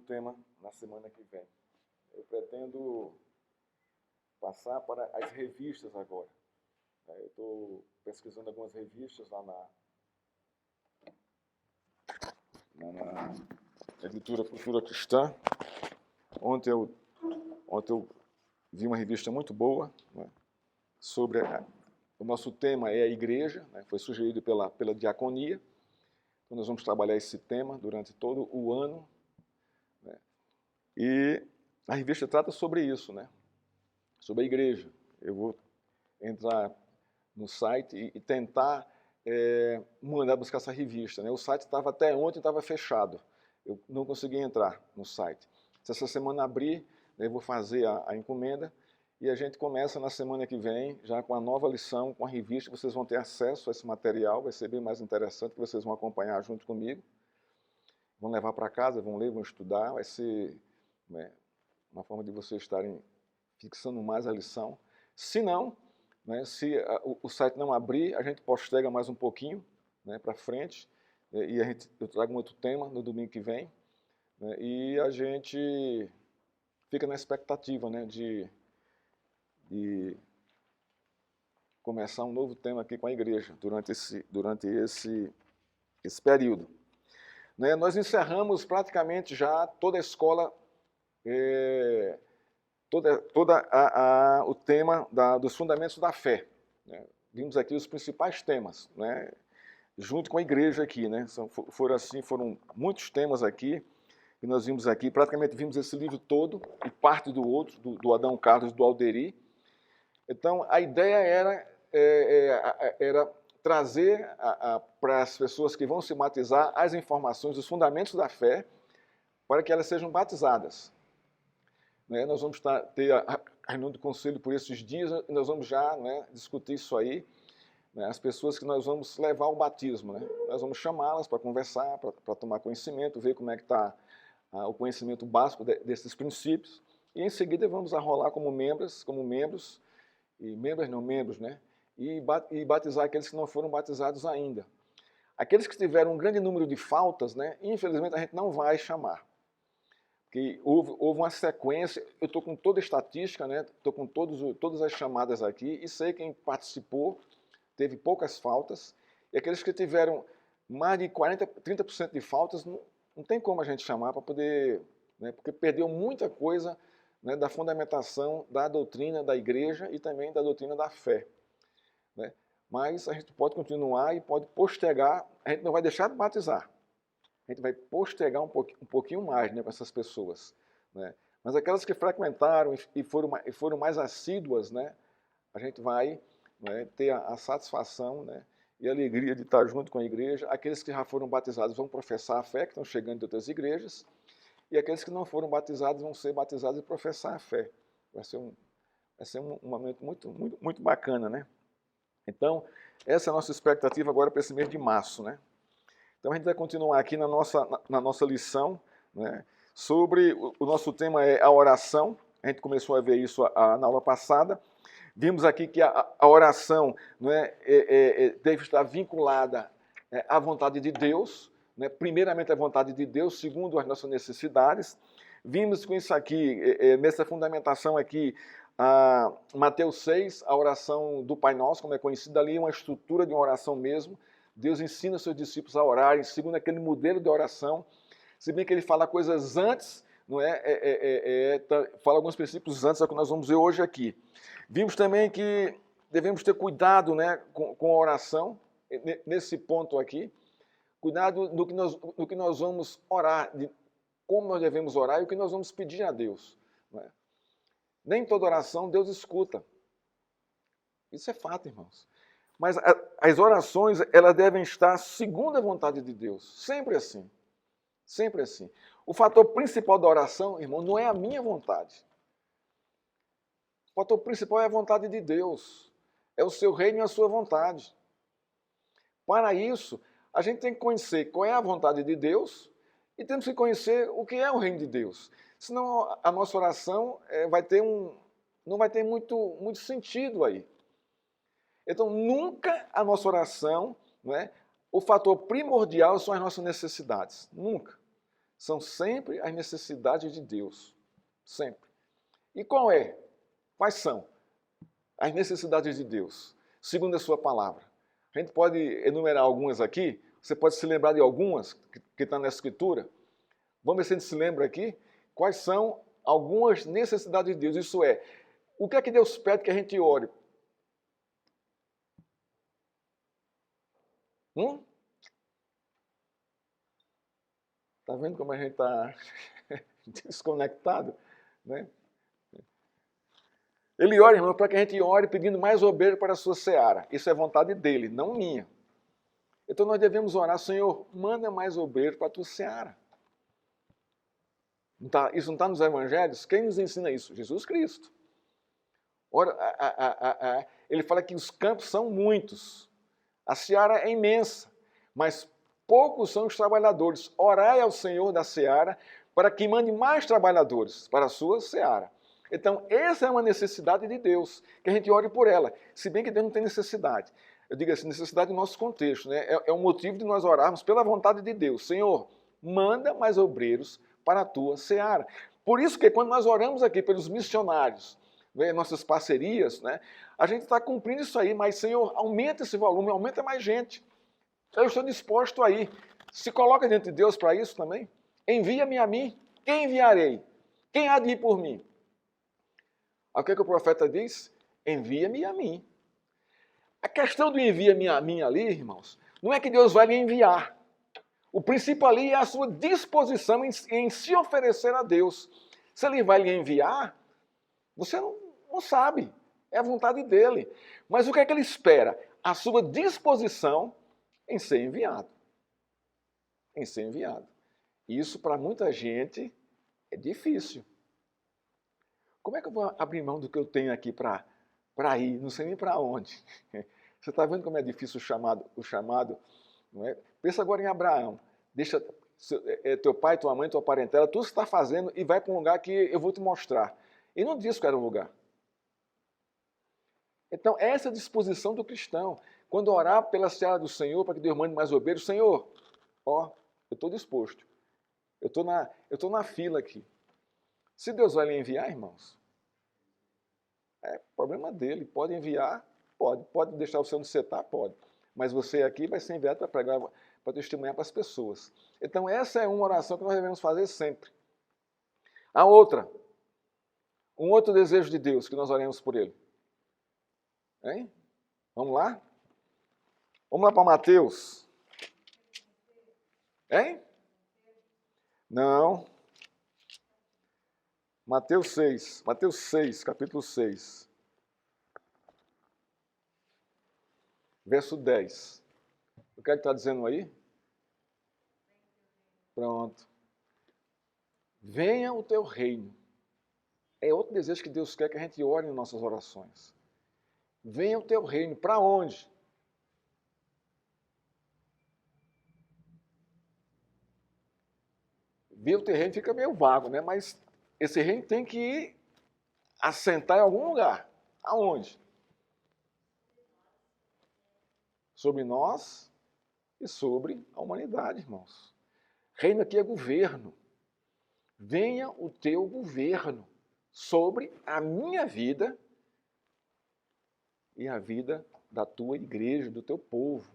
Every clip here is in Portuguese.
tema na semana que vem. Eu pretendo passar para as revistas agora. Eu estou pesquisando algumas revistas lá na Editora Cultura Cristã. Ontem eu vi uma revista muito boa, né, sobre o nosso tema é a igreja, né, foi sugerido pela diaconia. Então nós vamos trabalhar esse tema durante todo o ano, né, e a revista trata sobre isso, né, sobre a igreja. Eu vou entrar no site e tentar mandar buscar essa revista, né. O site estava até ontem fechado, eu não consegui entrar no site. Se essa semana abrir, eu vou fazer a encomenda e a gente começa na semana que vem, já com a nova lição, com a revista. Vocês vão ter acesso a esse material, vai ser bem mais interessante, que vocês vão acompanhar junto comigo. Vão levar para casa, vão ler, vão estudar, vai ser, né, uma forma de vocês estarem fixando mais a lição. Se não, né, se o site não abrir, a gente postega mais um pouquinho, né, para frente, e eu trago um outro tema no domingo que vem, né, e a gente fica na expectativa, né, de começar um novo tema aqui com a igreja durante esse período. Né, nós encerramos praticamente já toda a escola, o tema dos fundamentos da fé. Né? Vimos aqui os principais temas, né, junto com a igreja aqui, né? Foram muitos temas aqui, que nós vimos aqui, praticamente vimos esse livro todo, e parte do outro, do Adão Carlos, do Alderi. Então, a ideia era trazer para as pessoas que vão se batizar as informações, os fundamentos da fé, para que elas sejam batizadas. Né? Nós vamos ter a reunião do conselho por esses dias, e nós vamos já, né, discutir isso aí, né, as pessoas que nós vamos levar ao batismo. Né? Nós vamos chamá-las para conversar, para tomar conhecimento, ver como é que está o conhecimento básico desses princípios, e em seguida vamos arrolar como membros, e membros, né? E batizar aqueles que não foram batizados ainda. Aqueles que tiveram um grande número de faltas, né, infelizmente a gente não vai chamar. Porque houve uma sequência, eu estou com toda a estatística, né, estou com todas as chamadas aqui, e sei quem participou, teve poucas faltas, e aqueles que tiveram mais de 30% de faltas, não tem como a gente chamar para poder, né, porque perdeu muita coisa, né, da fundamentação da doutrina da igreja e também da doutrina da fé. Né? Mas a gente pode continuar e pode postergar, a gente não vai deixar de batizar, a gente vai postergar um pouquinho mais, né, com essas pessoas. Né? Mas aquelas que frequentaram e foram mais assíduas, né, a gente vai, né, ter a satisfação, né, e a alegria de estar junto com a igreja. Aqueles que já foram batizados vão professar a fé, que estão chegando de outras igrejas, e aqueles que não foram batizados vão ser batizados e professar a fé. Vai ser um momento muito bacana, né? Então, essa é a nossa expectativa agora para esse mês de março, né? Então, a gente vai continuar aqui na nossa lição, né, sobre o nosso tema é a oração. A gente começou a ver isso na aula passada. Vimos aqui que a oração, né, deve estar vinculada à vontade de Deus, né, primeiramente à vontade de Deus, segundo as nossas necessidades. Vimos com isso aqui, nessa fundamentação aqui, Mateus 6, a oração do Pai Nosso, como é conhecida ali, uma estrutura de uma oração mesmo. Deus ensina seus discípulos a orarem segundo aquele modelo de oração, se bem que ele fala coisas antes, não fala alguns princípios antes, é o que nós vamos ver hoje aqui. Vimos também que devemos ter cuidado, né, com a oração, nesse ponto aqui, cuidado no que nós vamos orar, de como nós devemos orar e o que nós vamos pedir a Deus. Não é? Nem toda oração Deus escuta. Isso é fato, irmãos. Mas as orações, elas devem estar segundo a vontade de Deus. Sempre assim. Sempre assim. O fator principal da oração, irmão, não é a minha vontade. O fator principal é a vontade de Deus. É o seu reino e a sua vontade. Para isso, a gente tem que conhecer qual é a vontade de Deus e temos que conhecer o que é o reino de Deus. Senão a nossa oração não vai ter muito sentido aí. Então, nunca a nossa oração, não é, o fator primordial são as nossas necessidades. Nunca. são sempre as necessidades de Deus. Sempre. E quais são as necessidades de Deus, segundo a sua palavra? A gente pode enumerar algumas aqui, você pode se lembrar de algumas que estão na Escritura. Vamos ver se a gente se lembra aqui quais são algumas necessidades de Deus. Isso é, o que é que Deus pede que a gente ore? Está vendo como a gente está desconectado? Né? Ele ora, irmão, para que a gente ore pedindo mais obreiro para a sua seara. Isso é vontade dele, não minha. Então nós devemos orar, Senhor, manda mais obreiro para a tua seara. Isso não está nos evangelhos? Quem nos ensina isso? Jesus Cristo. Ora, ele fala que os campos são muitos, a seara é imensa, mas poucos são os trabalhadores. Orai ao Senhor da seara para que mande mais trabalhadores para a sua seara. Então, essa é uma necessidade de Deus, que a gente ore por ela, se bem que Deus não tem necessidade. Eu digo assim, necessidade do nosso contexto, né? É um motivo de nós orarmos pela vontade de Deus. Senhor, manda mais obreiros para a tua seara. Por isso que quando nós oramos aqui pelos missionários, nossas parcerias, né, a gente está cumprindo isso aí, mas Senhor, aumenta esse volume, aumenta mais gente. Eu estou disposto a ir. Se coloca diante de Deus para isso também. Envia-me a mim. Quem enviarei? Quem há de ir por mim? O que o profeta diz? Envia-me a mim. A questão do envia-me a mim ali, irmãos, não é que Deus vai lhe enviar. O princípio ali é a sua disposição em se oferecer a Deus. Se ele vai lhe enviar, você não sabe. É a vontade dele. Mas o que é que ele espera? A sua disposição em ser enviado. Em ser enviado. Isso para muita gente é difícil. Como é que eu vou abrir mão do que eu tenho aqui para ir? Não sei nem para onde. Você está vendo como é difícil o chamado? Não é? Pensa agora em Abraão. Deixa teu pai, tua mãe, tua parentela, tudo que você está fazendo e vai para um lugar que eu vou te mostrar. E não disse que era um lugar. Então, essa é a disposição do cristão. Quando orar pela seara do Senhor, para que Deus mande mais obreiros, Senhor, eu estou disposto. Eu estou na fila aqui. Se Deus vai lhe enviar, irmãos, é problema dele. Pode enviar, pode. Pode deixar você onde você está, pode. Mas você aqui vai ser enviado para pregar, para testemunhar para as pessoas. Então, essa é uma oração que nós devemos fazer sempre. A outra, um outro desejo de Deus, que nós oremos por ele. Hein? Vamos lá? Vamos lá para Mateus. Hein? Não. Mateus 6, capítulo 6. Verso 10. O que é que está dizendo aí? Pronto. Venha o teu reino. É outro desejo que Deus quer que a gente ore em nossas orações. Venha o teu reino. Para onde? Ver o teu reino fica meio vago, né? Mas esse reino tem que ir assentar em algum lugar. Aonde? Sobre nós e sobre a humanidade, irmãos. Reino aqui é governo. Venha o teu governo sobre a minha vida e a vida da tua igreja, do teu povo.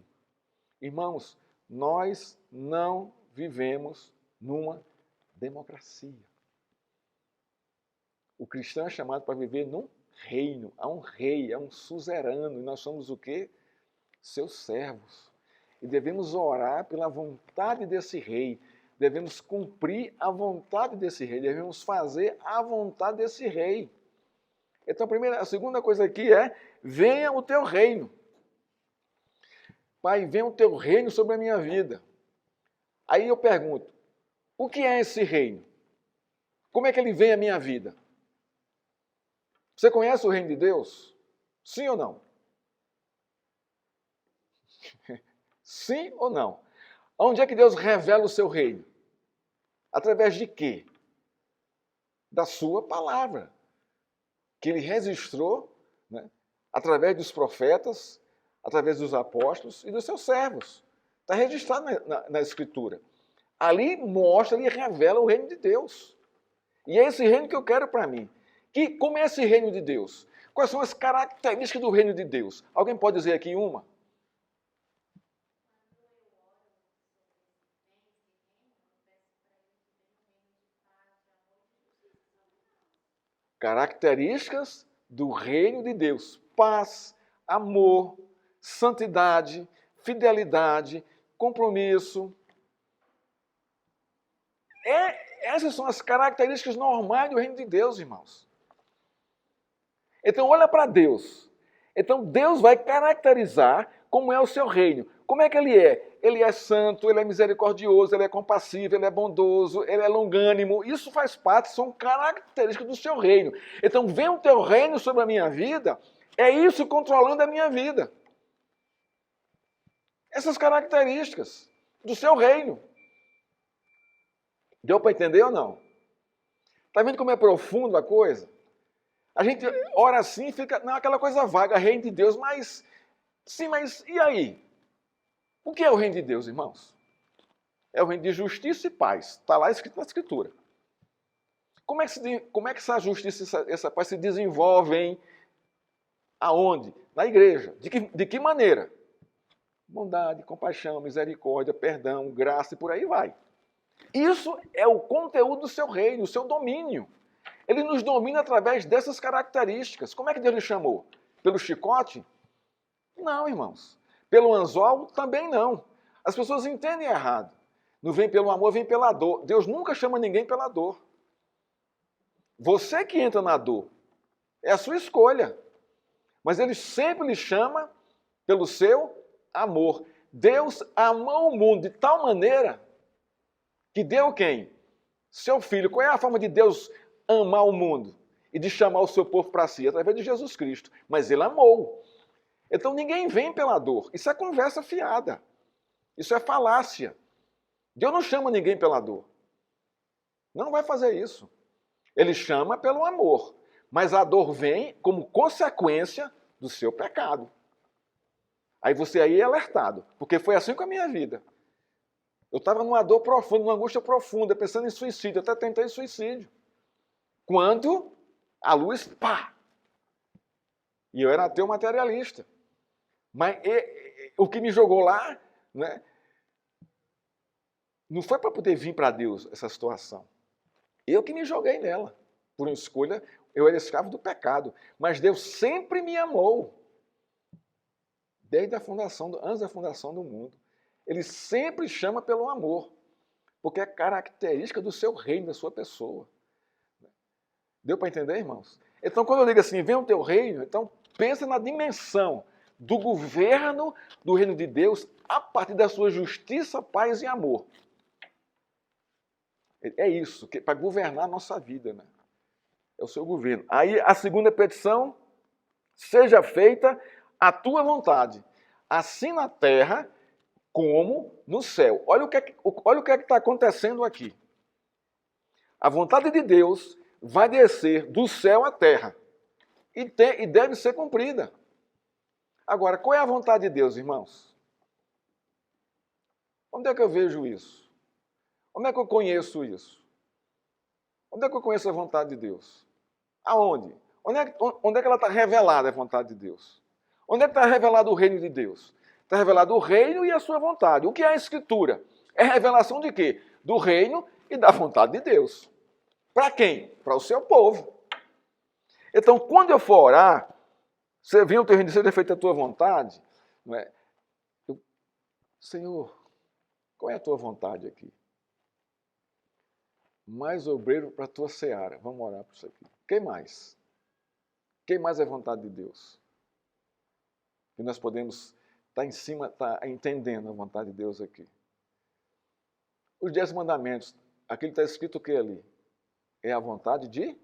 Irmãos, nós não vivemos numa democracia. O cristão é chamado para viver num reino. Há um rei, há um suzerano. E nós somos o quê? Seus servos. E devemos orar pela vontade desse rei. Devemos cumprir a vontade desse rei. Devemos fazer a vontade desse rei. Então, a segunda coisa aqui é: venha o teu reino. Pai, venha o teu reino sobre a minha vida. Aí eu pergunto, o que é esse reino? Como é que ele vem à minha vida? Você conhece o reino de Deus? Sim ou não? Sim ou não? Onde é que Deus revela o seu reino? Através de quê? Da sua palavra, que ele registrou, né, através dos profetas, através dos apóstolos e dos seus servos. Está registrado na Escritura. Ali mostra, ali revela o reino de Deus. E é esse reino que eu quero para mim. Como é esse reino de Deus? Quais são as características do reino de Deus? Alguém pode dizer aqui uma? Características do reino de Deus: paz, amor, santidade, fidelidade, compromisso. Essas são as características normais do reino de Deus, irmãos. Então, olha para Deus. Então, Deus vai caracterizar como é o seu reino. Como é que ele é? Ele é santo, ele é misericordioso, ele é compassivo, ele é bondoso, ele é longânimo. Isso faz parte, são características do seu reino. Então, vem o teu reino sobre a minha vida, é isso controlando a minha vida. Essas características do seu reino. Deu para entender ou não? Está vendo como é profundo a coisa? A gente ora assim, fica aquela coisa vaga, reino de Deus, mas sim, mas e aí? O que é o reino de Deus, irmãos? É o reino de justiça e paz. Está lá escrito na Escritura. Como é que essa justiça e essa paz se desenvolvem? Aonde? Na igreja. De que maneira? Bondade, compaixão, misericórdia, perdão, graça e por aí vai. Isso é o conteúdo do seu reino, o seu domínio. Ele nos domina através dessas características. Como é que Deus lhe chamou? Pelo chicote? Não, irmãos. Pelo anzol? Também não. As pessoas entendem errado. Não vem pelo amor, vem pela dor. Deus nunca chama ninguém pela dor. Você que entra na dor. É a sua escolha. Mas Ele sempre lhe chama pelo seu amor. Deus amou o mundo de tal maneira que deu quem? Seu Filho. Qual é a forma de Deus amar o mundo e de chamar o seu povo para si? Através de Jesus Cristo. Mas Ele amou. Então ninguém vem pela dor. Isso é conversa fiada. Isso é falácia. Deus não chama ninguém pela dor. Não vai fazer isso. Ele chama pelo amor. Mas a dor vem como consequência do seu pecado. Aí você aí é alertado. Porque foi assim com a minha vida. Eu estava numa dor profunda, numa angústia profunda, pensando em suicídio. Até tentei suicídio. Quando a luz, pá! E eu era ateu materialista. Mas o que me jogou lá, né, não foi para poder vir para Deus essa situação. Eu que me joguei nela. Por uma escolha, eu era escravo do pecado. Mas Deus sempre me amou. Desde a fundação, antes da fundação do mundo. Ele sempre chama pelo amor. Porque é característica do seu reino, da sua pessoa. Deu para entender, irmãos? Então, quando eu digo assim, vem o teu reino, então pensa na dimensão do governo do reino de Deus a partir da sua justiça, paz e amor. É isso, para governar a nossa vida, né? É o seu governo. Aí a segunda petição, seja feita a tua vontade, assim na terra como no céu. Olha o que é que está acontecendo aqui. A vontade de Deus vai descer do céu à terra e deve ser cumprida. Agora, qual é a vontade de Deus, irmãos? Onde é que eu vejo isso? Onde é que eu conheço isso? Onde é que eu conheço a vontade de Deus? Aonde? Onde é que ela está revelada, a vontade de Deus? Onde é que está revelado o reino de Deus? Está revelado o reino e a sua vontade. O que é a Escritura? É revelação de quê? Do reino e da vontade de Deus. Para quem? Para o seu povo. Então, quando eu for orar, você viu o teu reino, seja feita a tua vontade, não é? Senhor, qual é a tua vontade aqui? Mais obreiro para a tua seara. Vamos orar por isso aqui. Quem mais? Quem mais é vontade de Deus? E nós podemos estar em cima, estar entendendo a vontade de Deus aqui. Os 10 mandamentos, aquilo está escrito o que ali? É a vontade de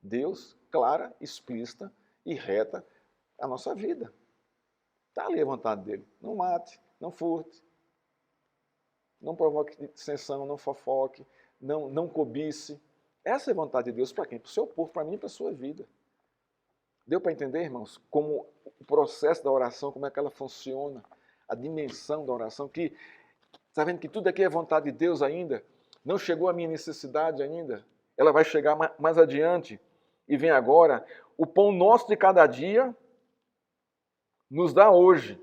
Deus, clara, explícita e reta a nossa vida. Está ali a vontade dele. Não mate, não furte, não provoque dissensão, não fofoque, não cobice. Essa é a vontade de Deus para quem? Para o seu povo, para mim e para a sua vida. Deu para entender, irmãos, como o processo da oração, como é que ela funciona, a dimensão da oração, que Está vendo que tudo aqui é vontade de Deus ainda? Não chegou a minha necessidade ainda? Ela vai chegar mais adiante. E vem agora, o pão nosso de cada dia nos dá hoje.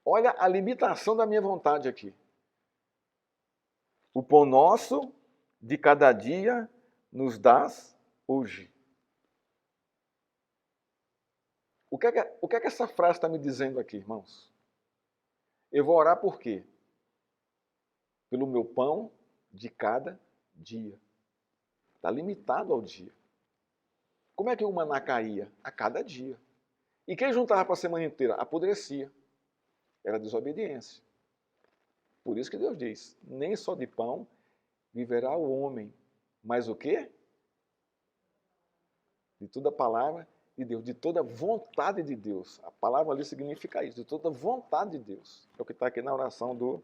Olha a limitação da minha vontade aqui. O pão nosso de cada dia nos dás hoje. O que é que essa frase está me dizendo aqui, irmãos? Eu vou orar por quê? Pelo meu pão de cada dia. Está limitado ao dia. Como é que o maná caía? A cada dia. E quem juntava para a semana inteira? Apodrecia. Era desobediência. Por isso que Deus diz, nem só de pão viverá o homem, mas o quê? De toda palavra de Deus, de toda vontade de Deus. A palavra ali significa isso, de toda vontade de Deus. É o que está aqui na oração do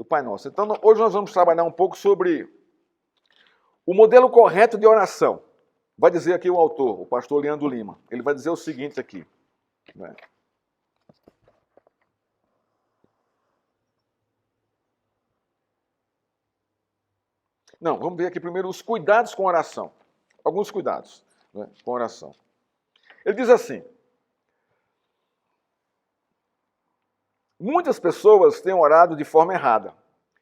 Pai Nosso. Então, hoje nós vamos trabalhar um pouco sobre o modelo correto de oração. Vai dizer aqui o autor, o pastor Leandro Lima. Ele vai dizer o seguinte aqui. Né? Não, vamos ver aqui primeiro os cuidados com oração. Alguns cuidados, né, com oração. Ele diz assim: muitas pessoas têm orado de forma errada.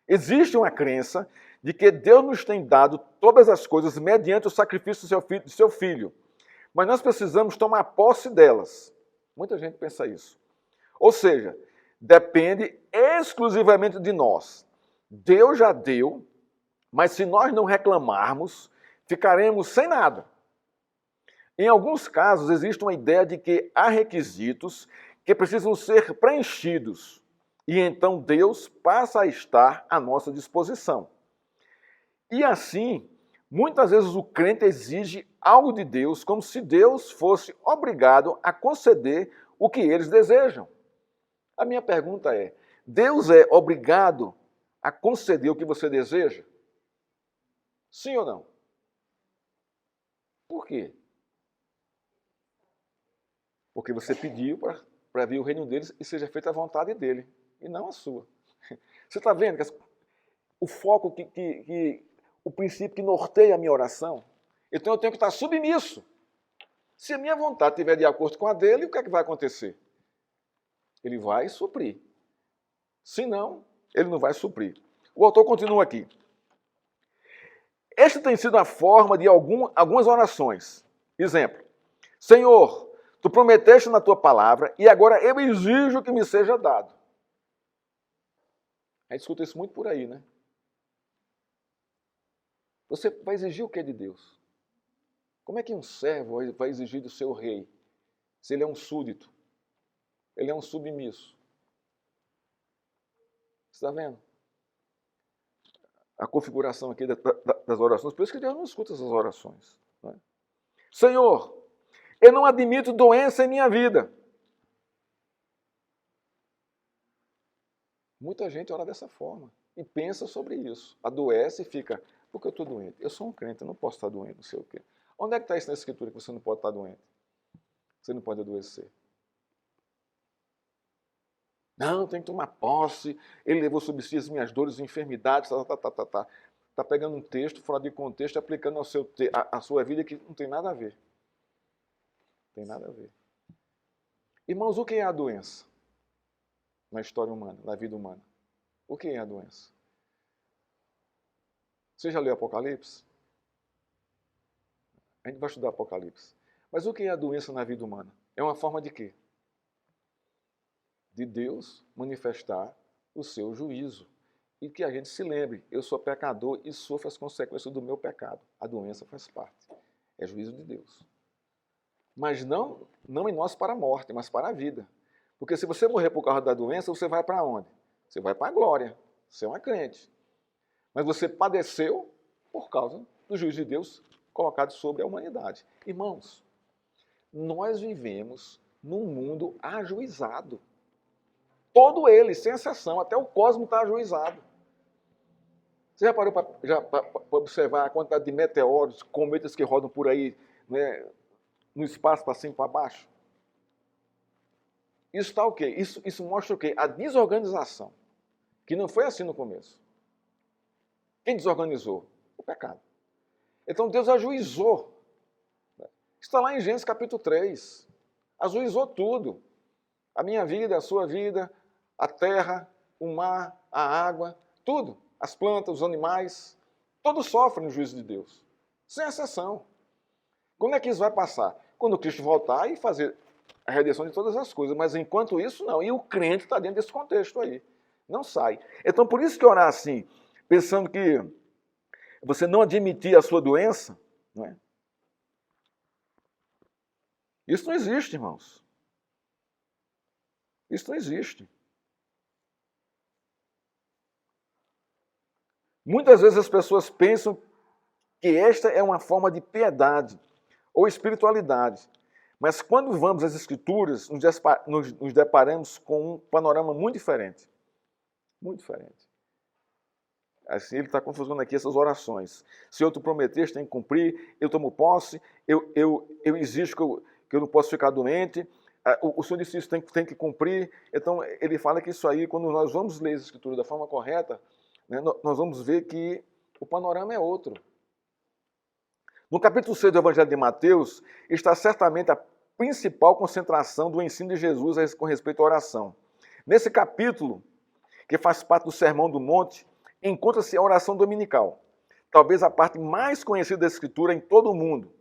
Existe uma crença de que Deus nos tem dado todas as coisas mediante o sacrifício do seu filho. Mas nós precisamos tomar posse delas. Muita gente pensa isso. Ou seja, depende exclusivamente de nós. Deus já deu, mas se nós não reclamarmos, ficaremos sem nada. Em alguns casos, existe uma ideia de que há requisitos que precisam ser preenchidos. E então Deus passa a estar à nossa disposição. E assim, muitas vezes o crente exige algo de Deus como se Deus fosse obrigado a conceder o que eles desejam. A minha pergunta é, Deus é obrigado a conceder o que você deseja? Sim ou não? Por quê? Porque você pediu para vir o reino deles e seja feita a vontade dele, e não a sua. Você está vendo que o foco, o princípio que norteia a minha oração? Então eu tenho que estar submisso. Se a minha vontade estiver de acordo com a dele, o que é que vai acontecer? Ele vai suprir. Se não, ele não vai suprir. O autor continua aqui. Esta tem sido a forma de algumas orações. Exemplo: Senhor, tu prometeste na tua palavra e agora eu exijo que me seja dado. A gente escuta isso muito por aí, né? Você vai exigir o que de Deus? Como é que um servo vai exigir do seu rei, se ele é um súdito? Ele é um submisso. Você está vendo? A configuração aqui das orações, por isso que Deus não escuta essas orações. Né? Senhor, eu não admito doença em minha vida. Muita gente ora dessa forma e pensa sobre isso. Adoece e fica, por que eu estou doente? Eu sou um crente, eu não posso estar doente, não sei o quê. Onde é que está isso na Escritura que você não pode estar doente? Você não pode adoecer. Não, tem que tomar posse. Ele levou sobre si as minhas dores e enfermidades. Está pegando um texto fora de contexto e aplicando à sua vida que não tem nada a ver. Não tem nada a ver. Irmãos, o que é a doença? Na história humana, na vida humana. O que é a doença? Você já leu Apocalipse? A gente vai estudar Apocalipse. Mas o que é a doença na vida humana? É uma forma de quê? De Deus manifestar o seu juízo. E que a gente se lembre, eu sou pecador e sofro as consequências do meu pecado. A doença faz parte. É juízo de Deus. Mas não em nós para a morte, mas para a vida. Porque se você morrer por causa da doença, você vai para onde? Você vai para a glória. Você é uma crente. Mas você padeceu por causa do juízo de Deus colocado sobre a humanidade. Irmãos, nós vivemos num mundo ajuizado. Todo ele, sem exceção, até o cosmos está ajuizado. Você já parou para observar a quantidade de meteoros, cometas que rodam por aí, né, no espaço para cima e para baixo? Isso está o quê? Isso mostra o quê? A desorganização, que não foi assim no começo. Quem desorganizou? O pecado. Então Deus ajuizou. Está lá em Gênesis capítulo 3. Ajuizou tudo. A minha vida, a sua vida, a terra, o mar, a água, tudo. As plantas, os animais, todos sofrem no juízo de Deus. Sem exceção. Quando é que isso vai passar? Quando Cristo voltar e fazer a redenção de todas as coisas. Mas enquanto isso, não. E o crente está dentro desse contexto aí. Não sai. Então, por isso que orar assim, pensando que você não admitir a sua doença, não é? Isso não existe, irmãos. Isso não existe. Muitas vezes as pessoas pensam que esta é uma forma de piedade ou espiritualidade. Mas quando vamos às Escrituras, nos deparamos com um panorama muito diferente. Muito diferente. Assim, ele está confusando aqui essas orações. Se eu te prometeste, tem que cumprir, eu tomo posse, eu exijo que eu não posso ficar doente, o Senhor disse isso, tem que cumprir. Então, ele fala que isso aí, quando nós vamos ler as Escrituras da forma correta, né, nós vamos ver que o panorama é outro. No capítulo 6 do Evangelho de Mateus, está certamente a principal concentração do ensino de Jesus com respeito à oração. Nesse capítulo, que faz parte do Sermão do Monte, encontra-se a oração dominical, talvez a parte mais conhecida da Escritura em todo o mundo.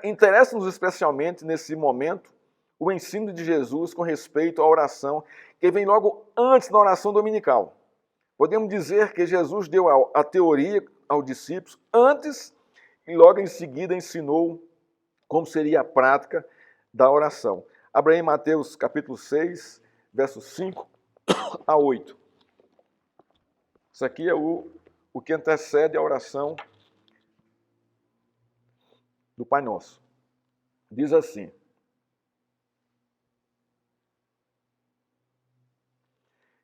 Interessa-nos especialmente, nesse momento, o ensino de Jesus com respeito à oração, que vem logo antes da oração dominical. Podemos dizer que Jesus deu a teoria aos discípulos antes e logo em seguida ensinou como seria a prática da oração. Abra aí Mateus capítulo 6, versos 5 a 8. Isso aqui é o que antecede a oração do Pai Nosso. Diz assim: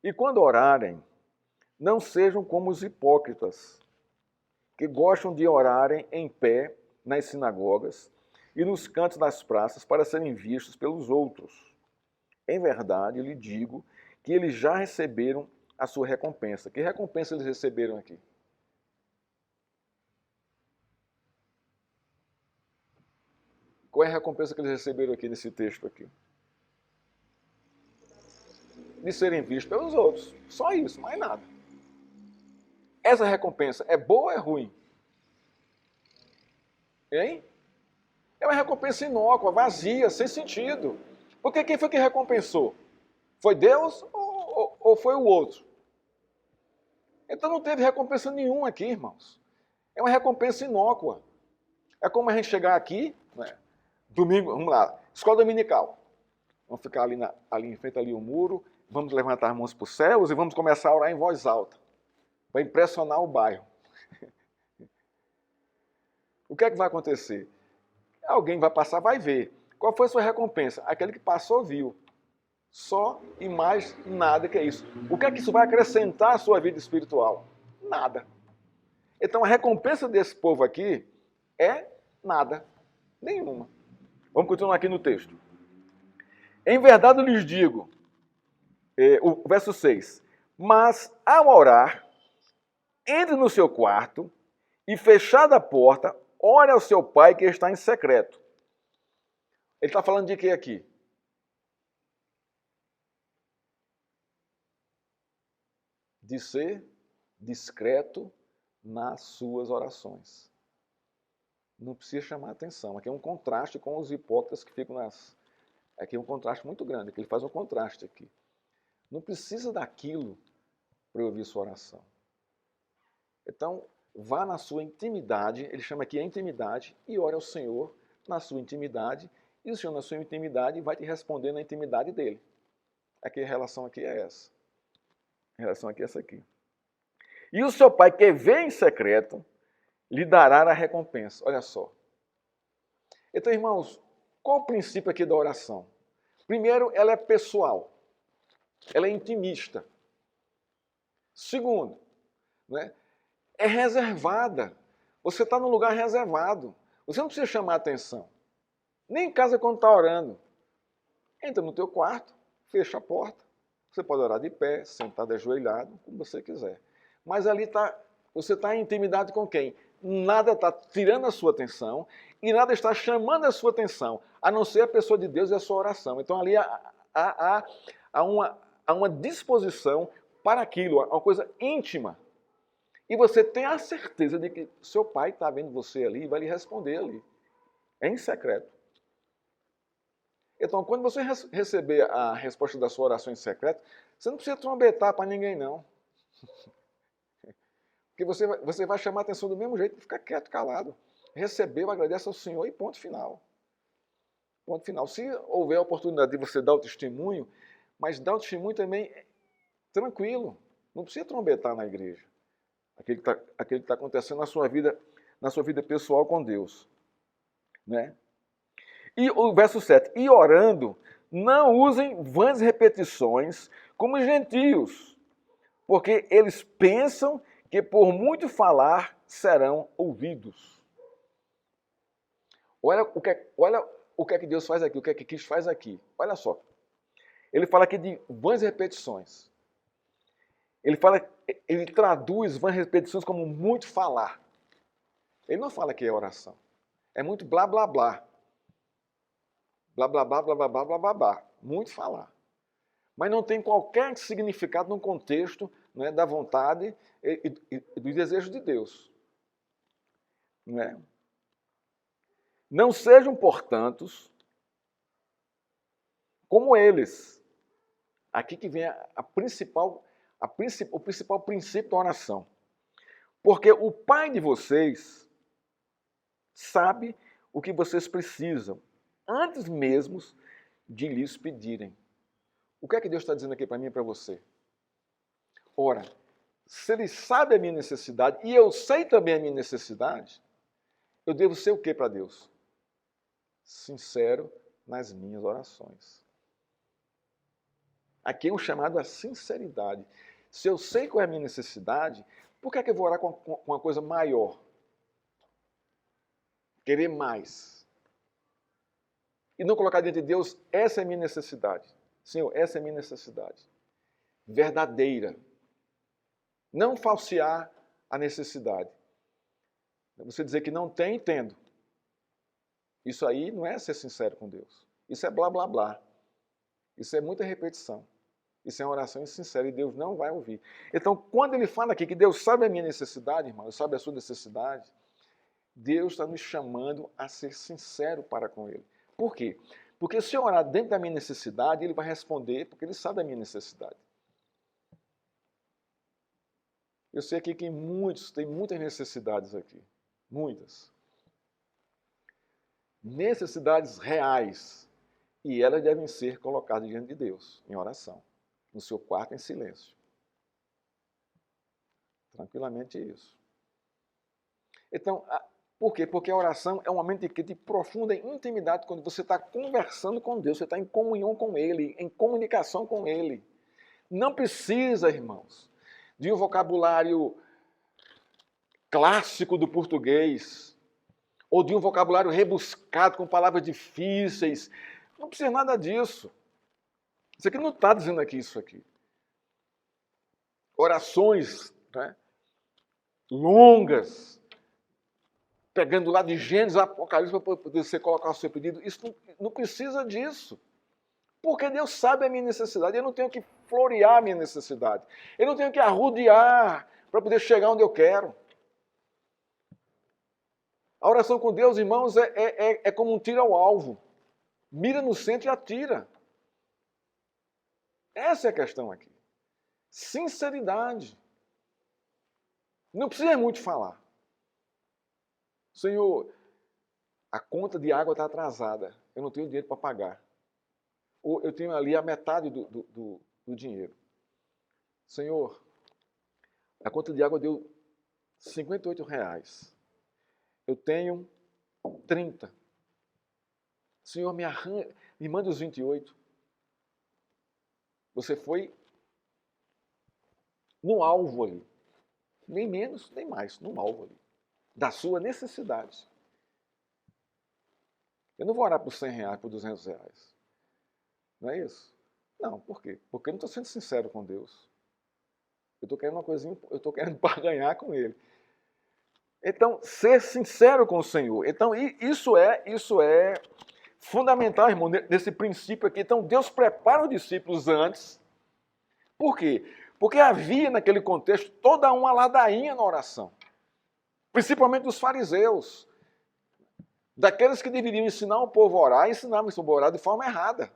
e quando orarem, não sejam como os hipócritas, que gostam de orarem em pé nas sinagogas e nos cantos das praças para serem vistos pelos outros. Em verdade, eu lhe digo que eles já receberam a sua recompensa. Que recompensa eles receberam aqui? Qual é a recompensa que eles receberam aqui nesse texto aqui? De serem vistos pelos outros. Só isso, mais nada. Essa recompensa é boa ou é ruim? Hein? É uma recompensa inócua, vazia, sem sentido. Porque quem foi que recompensou? Foi Deus ou foi o outro? Então não teve recompensa nenhuma aqui, irmãos. É uma recompensa inócua. É como a gente chegar aqui, né, domingo, vamos lá, escola dominical. Vamos ficar ali em frente ali o muro, vamos levantar as mãos para os céus e vamos começar a orar em voz alta. Para impressionar o bairro. O que é que vai acontecer? Alguém vai passar, vai ver. Qual foi a sua recompensa? Aquele que passou viu. Só e mais nada que isso. O que é que isso vai acrescentar à sua vida espiritual? Nada. Então a recompensa desse povo aqui é nada. Nenhuma. Vamos continuar aqui no texto. Em verdade eu lhes digo, o verso 6, mas ao orar, entre no seu quarto e, fechada a porta, ore ao seu pai que está em secreto. Ele está falando de quê aqui? De ser discreto nas suas orações. Não precisa chamar atenção. Aqui é um contraste com os hipócritas que ficam nas... Aqui é um contraste muito grande, que ele faz um contraste aqui. Não precisa daquilo para ouvir sua oração. Então, vá na sua intimidade, ele chama aqui a intimidade, e ore ao Senhor na sua intimidade, e o Senhor na sua intimidade vai te responder na intimidade dele. Aqui a relação aqui é essa. A relação aqui é essa aqui. E o seu pai que vê em secreto, lhe dará a recompensa. Olha só. Então, irmãos, qual o princípio aqui da oração? Primeiro, ela é pessoal. Ela é intimista. Segundo, né, é reservada. Você está num lugar reservado. Você não precisa chamar atenção. Nem em casa quando está orando. Entra no teu quarto, fecha a porta. Você pode orar de pé, sentado, ajoelhado, como você quiser. Mas ali você está em intimidade com quem? Nada está tirando a sua atenção e nada está chamando a sua atenção, a não ser a pessoa de Deus e a sua oração. Então ali há uma disposição para aquilo, uma coisa íntima. E você tem a certeza de que seu pai está vendo você ali e vai lhe responder ali. É em secreto. Então, quando você receber a resposta da sua oração em secreto, você não precisa trombetar para ninguém, não. Porque você vai chamar a atenção do mesmo jeito, ficar quieto, calado. Recebeu, agradece ao Senhor e ponto final. Ponto final. Se houver a oportunidade de você dar o testemunho, mas dar o testemunho também tranquilo. Não precisa trombetar na igreja. Aquele que está acontecendo na sua vida pessoal com Deus. Né? E o verso 7. E orando, não usem vãs repetições como gentios, porque eles pensam que por muito falar serão ouvidos. Olha o que é que Deus faz aqui, o que é que Cristo faz aqui. Olha só. Ele fala aqui de vãs repetições. Ele traduz vãs repetições como muito falar. Ele não fala que é oração. É muito blá, blá, blá. Blá, blá, blá, blá, blá, blá, blá, blá, blá. Muito falar. Mas não tem qualquer significado no contexto, né, da vontade e do desejo de Deus. Né? Não sejam, portanto, como eles. Aqui que vem o principal princípio da oração. Porque o Pai de vocês sabe o que vocês precisam, antes mesmo de lhes pedirem. O que é que Deus está dizendo aqui para mim e para você? Ora, se Ele sabe a minha necessidade, e eu sei também a minha necessidade, eu devo ser o que para Deus? Sincero nas minhas orações. Aqui é um chamado à sinceridade. Se eu sei qual é a minha necessidade, por que é que eu vou orar com uma coisa maior? Querer mais. E não colocar diante de Deus, essa é a minha necessidade. Senhor, essa é a minha necessidade. Verdadeira. Não falsear a necessidade. Você dizer que não tem, tendo. Isso aí não é ser sincero com Deus. Isso é blá, blá, blá. Isso é muita repetição. Isso é uma oração insincera e Deus não vai ouvir. Então, quando ele fala aqui que Deus sabe a minha necessidade, irmão, sabe a sua necessidade, Deus está nos chamando a ser sincero para com Ele. Por quê? Porque se eu orar dentro da minha necessidade, Ele vai responder, porque Ele sabe da minha necessidade. Eu sei aqui que muitos têm muitas necessidades aqui. Muitas. Necessidades reais. E elas devem ser colocadas diante de Deus, em oração. No seu quarto, em silêncio. Tranquilamente isso. Então, por quê? Porque a oração é um momento de profunda intimidade, quando você está conversando com Deus, você está em comunhão com Ele, em comunicação com Ele. Não precisa, irmãos, de um vocabulário clássico do português, ou de um vocabulário rebuscado com palavras difíceis. Não precisa nada disso. Isso aqui não está dizendo aqui isso aqui. Orações, né, longas, pegando lá de Gênesis a Apocalipse para poder você colocar o seu pedido. Isso não precisa disso. Porque Deus sabe a minha necessidade. Eu não tenho que florear a minha necessidade. Eu não tenho que arrodear para poder chegar onde eu quero. A oração com Deus, irmãos, é como um tiro ao alvo. Mira no centro e atira. Essa é a questão aqui. Sinceridade. Não precisa muito falar. Senhor, a conta de água está atrasada. Eu não tenho dinheiro para pagar. Ou eu tenho ali a metade do dinheiro. Senhor, a conta de água deu R$58. Eu tenho 30. Senhor, me manda os 28. Você foi no alvo ali. Nem menos, nem mais, no alvo ali. Da sua necessidade. Eu não vou orar por R$100, por R$200. Não é isso? Não, por quê? Porque eu não estou sendo sincero com Deus. Eu estou querendo uma coisinha, eu estou querendo barganhar com Ele. Então, ser sincero com o Senhor. Então, isso é fundamental, irmão, nesse princípio aqui. Então, Deus prepara os discípulos antes. Por quê? Porque havia naquele contexto toda uma ladainha na oração. Principalmente dos fariseus. Daqueles que deveriam ensinar o povo a orar, ensinavam o povo a orar de forma errada.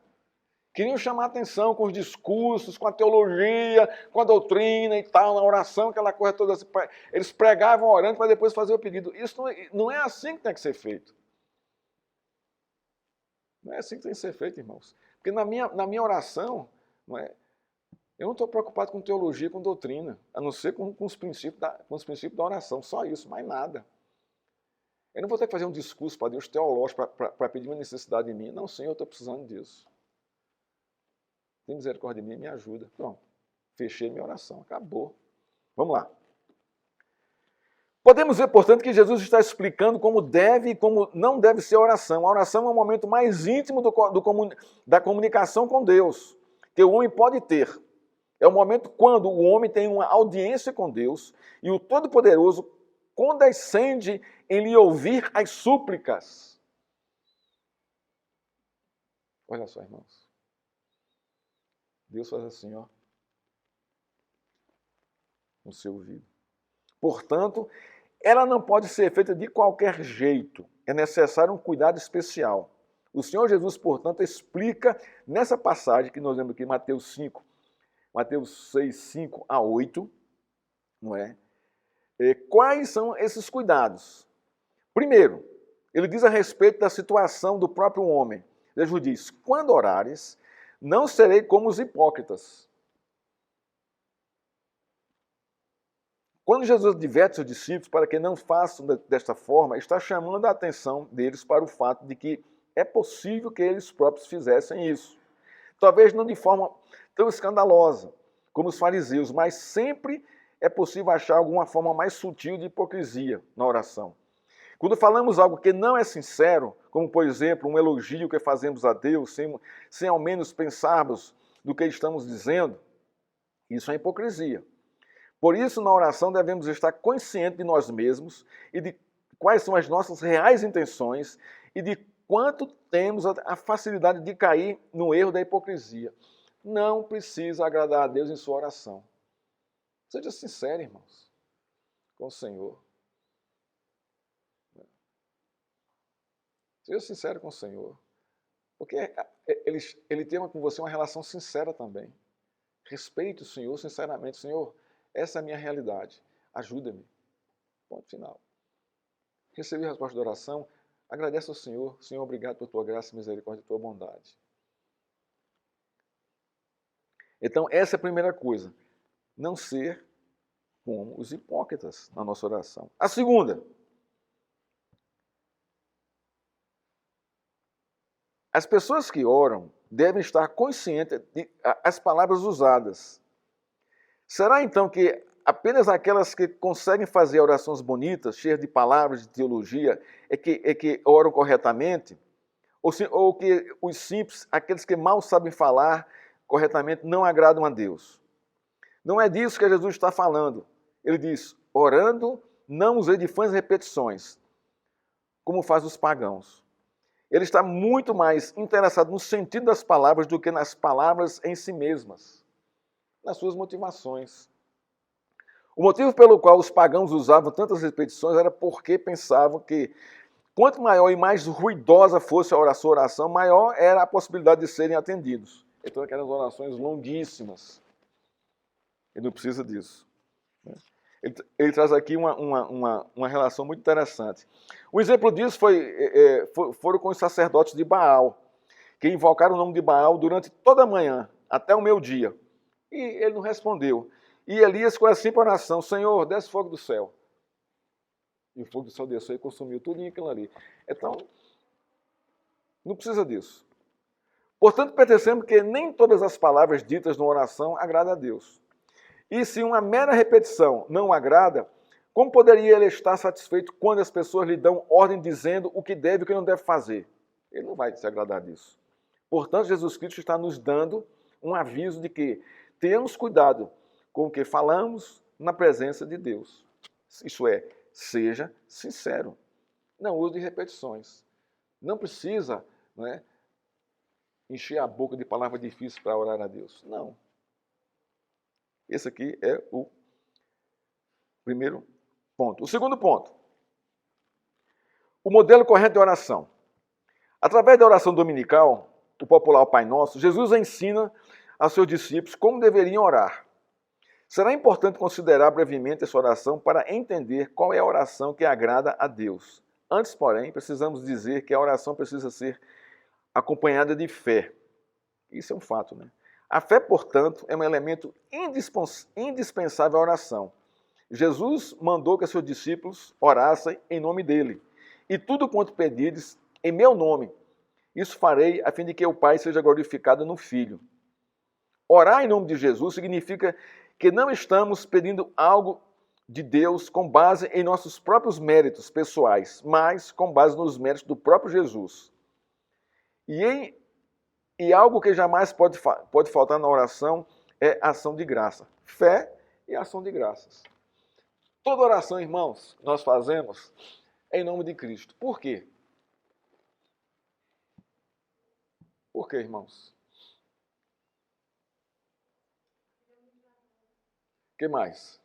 Queriam chamar atenção com os discursos, com a teologia, com a doutrina e tal, na oração, aquela coisa toda. Eles pregavam orando para depois fazer o pedido. Isso não é assim que tem que ser feito. Não é assim que tem que ser feito, irmãos. Porque na minha oração, eu não estou preocupado com teologia, com doutrina, a não ser com os princípios da oração. Só isso, mais nada. Eu não vou ter que fazer um discurso para Deus teológico para pedir uma necessidade em mim. Não, Senhor, eu estou precisando disso. Tem misericórdia de mim, me ajuda. Pronto. Fechei minha oração. Acabou. Vamos lá. Podemos ver, portanto, que Jesus está explicando como deve e como não deve ser a oração. A oração é o momento mais íntimo da comunicação com Deus que o homem pode ter. É o momento quando o homem tem uma audiência com Deus e o Todo-Poderoso condescende em lhe ouvir as súplicas. Olha só, irmãos. Deus faz assim, ó, no seu ouvido. Portanto, ela não pode ser feita de qualquer jeito. É necessário um cuidado especial. O Senhor Jesus, portanto, explica nessa passagem que nós vemos aqui, Mateus 6, 5 a 8, não é? Quais são esses cuidados? Primeiro, ele diz a respeito da situação do próprio homem. Jesus diz, quando orares, não serei como os hipócritas. Quando Jesus adverte seus discípulos para que não façam desta forma, está chamando a atenção deles para o fato de que é possível que eles próprios fizessem isso. Talvez não de forma tão escandalosa como os fariseus, mas sempre é possível achar alguma forma mais sutil de hipocrisia na oração. Quando falamos algo que não é sincero, como, por exemplo, um elogio que fazemos a Deus, sem ao menos pensarmos do que estamos dizendo, isso é hipocrisia. Por isso, na oração, devemos estar conscientes de nós mesmos e de quais são as nossas reais intenções e de quanto temos a facilidade de cair no erro da hipocrisia. Não precisa agradar a Deus em sua oração. Seja sincero, irmãos, com o Senhor. Seja sincero com o Senhor. Porque ele tem com você uma relação sincera também. Respeite o Senhor sinceramente. Senhor, essa é a minha realidade. Ajuda-me. Ponto final. Recebi a resposta da oração. Agradece ao Senhor. Senhor, obrigado por tua graça, misericórdia e tua bondade. Então, essa é a primeira coisa. Não ser como os hipócritas na nossa oração. A segunda. As pessoas que oram devem estar conscientes das palavras usadas. Será então que apenas aquelas que conseguem fazer orações bonitas, cheias de palavras de teologia, é que oram corretamente? Ou que os simples, aqueles que mal sabem falar corretamente, não agradam a Deus? Não é disso que Jesus está falando. Ele diz, orando, não usei de vãs repetições, como faz os pagãos. Ele está muito mais interessado no sentido das palavras do que nas palavras em si mesmas, nas suas motivações. O motivo pelo qual os pagãos usavam tantas repetições era porque pensavam que quanto maior e mais ruidosa fosse a sua oração, maior era a possibilidade de serem atendidos. Então, aquelas orações longuíssimas. Ele não precisa disso. Ele traz aqui uma relação muito interessante. Um exemplo disso foram com os sacerdotes de Baal, que invocaram o nome de Baal durante toda a manhã, até o meio-dia. E ele não respondeu. E Elias, com a simples oração, Senhor, desce fogo do céu. E o fogo do céu desceu e consumiu tudo aquilo ali. Então, não precisa disso. Portanto, percebemos que nem todas as palavras ditas na oração agradam a Deus. E se uma mera repetição não o agrada, como poderia ele estar satisfeito quando as pessoas lhe dão ordem dizendo o que deve e o que não deve fazer? Ele não vai se agradar disso. Portanto, Jesus Cristo está nos dando um aviso de que tenhamos cuidado com o que falamos na presença de Deus. Isso é, seja sincero. Não use repetições. Não precisa, não é, encher a boca de palavras difíceis para orar a Deus. Não. Esse aqui é o primeiro ponto. O segundo ponto. O modelo correto de oração. Através da oração dominical, o popular Pai Nosso, Jesus ensina aos seus discípulos como deveriam orar. Será importante considerar brevemente essa oração para entender qual é a oração que agrada a Deus. Antes, porém, precisamos dizer que a oração precisa ser acompanhada de fé. Isso é um fato, né? A fé, portanto, é um elemento indispensável à oração. Jesus mandou que seus discípulos orassem em nome dele. E tudo quanto pedides, em meu nome, isso farei a fim de que o Pai seja glorificado no Filho. Orar em nome de Jesus significa que não estamos pedindo algo de Deus com base em nossos próprios méritos pessoais, mas com base nos méritos do próprio Jesus. E algo que jamais pode faltar na oração é ação de graça. Fé e ação de graças. Toda oração, irmãos, nós fazemos em nome de Cristo. Por quê? Por quê, irmãos? O que mais?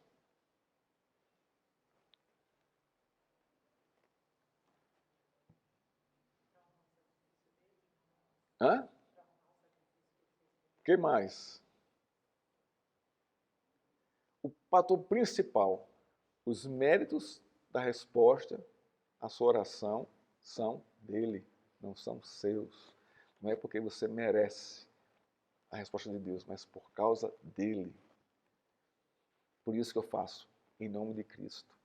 Hã? O que mais? O fator principal, os méritos da resposta à sua oração são dele, não são seus. Não é porque você merece a resposta de Deus, mas por causa dele. Por isso que eu faço, em nome de Cristo.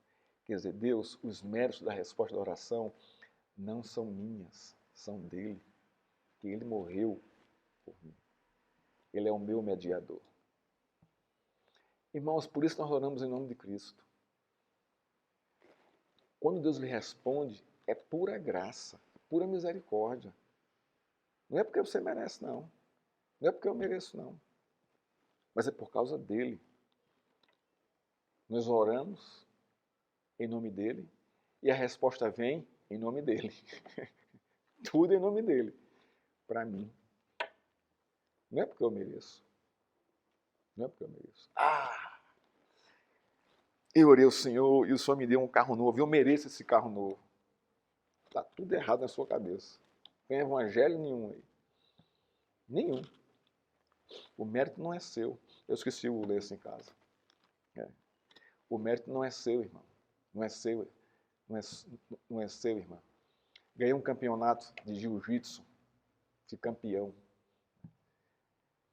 Quer dizer, Deus, os méritos da resposta da oração não são minhas, são dele. Que ele morreu por mim. Ele é o meu mediador. Irmãos, por isso nós oramos em nome de Cristo. Quando Deus lhe responde, é pura graça, pura misericórdia. Não é porque você merece, não. Não é porque eu mereço, não. Mas é por causa dele. Nós oramos em nome dele e a resposta vem em nome dele. Tudo em nome dele. Para mim. Não é porque eu mereço. Não é porque eu mereço. Eu orei ao Senhor e o Senhor me deu um carro novo. Eu mereço esse carro novo. Está tudo errado na sua cabeça. Não tem evangelho nenhum aí. Nenhum. O mérito não é seu. Eu esqueci o ler isso em casa. O mérito não é seu, irmão. Não é seu. Não é seu, irmão. Ganhei um campeonato de jiu-jitsu. Fui campeão.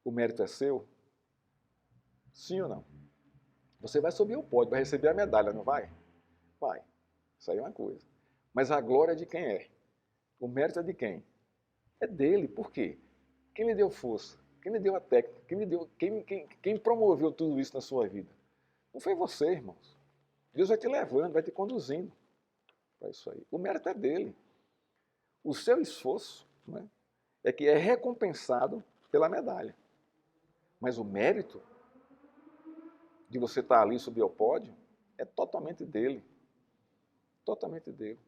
O mérito é seu? Sim ou não? Você vai subir o pódio, vai receber a medalha, não vai? Vai. Isso aí é uma coisa. Mas a glória é de quem é? O mérito é de quem? É dele. Por quê? Quem lhe deu força? Quem lhe deu a técnica? Quem promoveu tudo isso na sua vida? Não foi você, irmãos. Deus vai te levando, vai te conduzindo para isso aí. O mérito é dele. O seu esforço, né, é que é recompensado pela medalha. Mas o mérito de você estar ali subir ao pódio é totalmente dele. Totalmente dele.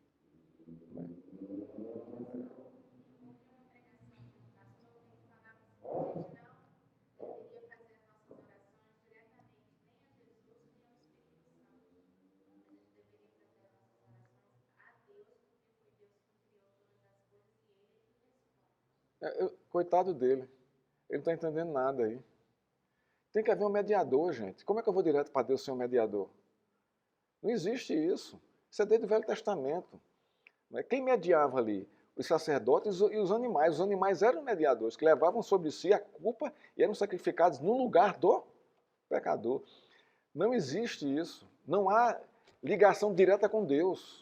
Coitado dele. Ele não está entendendo nada aí. Tem que haver um mediador, gente. Como é que eu vou direto para Deus sem um mediador? Não existe isso. Isso é desde o Velho Testamento. Quem mediava ali? Os sacerdotes e os animais. Os animais eram mediadores, que levavam sobre si a culpa e eram sacrificados no lugar do pecador. Não existe isso. Não há ligação direta com Deus.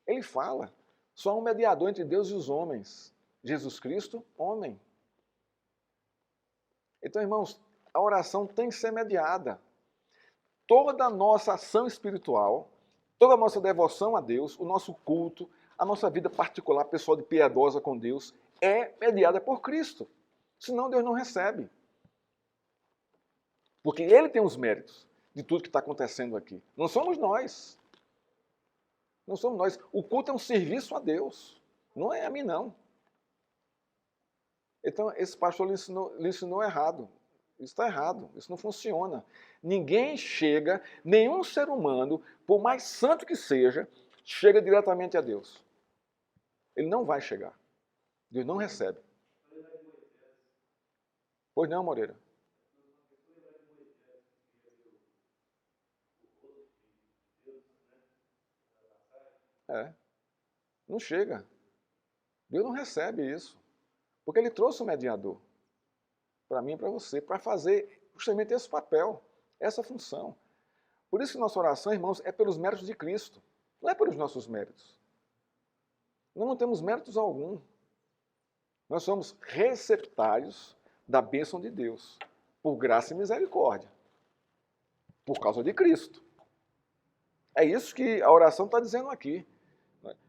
Ele fala. Só há um mediador entre Deus e os homens. Jesus Cristo, homem. Então, irmãos, a oração tem que ser mediada. Toda a nossa ação espiritual, toda a nossa devoção a Deus, o nosso culto, a nossa vida particular, pessoal de piedosa com Deus, é mediada por Cristo. Senão Deus não recebe. Porque Ele tem os méritos de tudo que está acontecendo aqui. Não somos nós. Não somos nós. O culto é um serviço a Deus. Não é a mim, não. Então, esse pastor lhe ensinou errado. Isso está errado. Isso não funciona. Ninguém chega, nenhum ser humano, por mais santo que seja, chega diretamente a Deus. Ele não vai chegar. Deus não recebe. Pois não, Moreira? Não chega. Deus não recebe isso. Porque Ele trouxe um mediador. Para mim e para você. Para fazer justamente esse papel. Essa função. Por isso que nossa oração, irmãos, é pelos méritos de Cristo. Não é pelos nossos méritos. Nós não temos méritos algum. Nós somos receptários da bênção de Deus. Por graça e misericórdia. Por causa de Cristo. É isso que a oração está dizendo aqui.